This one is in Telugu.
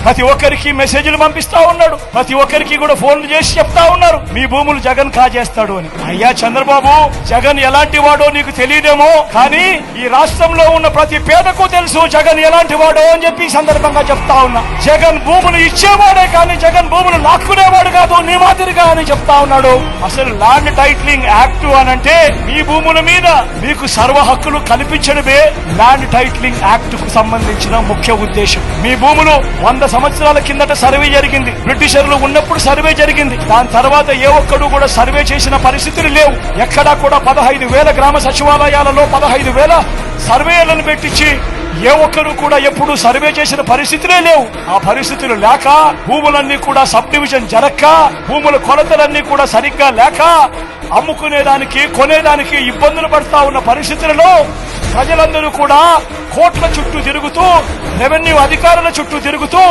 ప్రతి ఒక్కరికి మెసేజ్లు పంపిస్తా ఉన్నాడు, ప్రతి ఒక్కరికి కూడా ఫోన్లు చేసి చెప్తా ఉన్నారు మీ భూములు జగన్ కాజేస్తాడు అని. అయ్యా చంద్రబాబు, జగన్ ఎలాంటి వాడో నీకు తెలియదేమో, కానీ ఈ రాష్ట్రంలో ఉన్న ప్రతి పేదకు తెలుసు జగన్ ఎలాంటి వాడో అని చెప్పి ఈ సందర్భంగా చెప్తా ఉన్నా. జగన్ భూములు ఇచ్చేవాడే కానీ జగన్ భూములు లాక్కునేవాడు కాదు నీ మాదిరిగా అని చెప్తా ఉన్నాడు. అసలు ల్యాండ్ టైటిలింగ్ యాక్ట్ అనంటే మీ భూముల మీద మీకు సర్వ హక్కులు కల్పించడమే ల్యాండ్ టైటిలింగ్ యాక్ట్ కు సంబంధించిన ముఖ్య ఉద్దేశం. మీ భూములు 100 సంవత్సరాల కిందట సర్వే జరిగింది, బ్రిటిషర్లు ఉన్నప్పుడు సర్వే జరిగింది. దాని తర్వాత ఏ ఒక్కడు కూడా సర్వే చేసిన పరిస్థితులు లేవు. ఎక్కడా కూడా 15,000 గ్రామ సచివాలయాలలో 15,000 సర్వేలను పెట్టించి ఏ ఒక్కరు కూడా ఎప్పుడు సర్వే చేసిన పరిస్థితులే లేవు. ఆ పరిస్థితులు లేక భూములన్నీ కూడా సబ్ డివిజన్ జరక్క, భూముల కొలతలన్నీ కూడా సరిగ్గా లేక అమ్ముకునేదానికి కొనేదానికి ఇబ్బందులు పడతా ఉన్న పరిస్థితులలో ప్రజలందరూ కూడా కోట్ల చుట్టూ తిరుగుతూ, రెవెన్యూ అధికారుల చుట్టూ తిరుగుతూ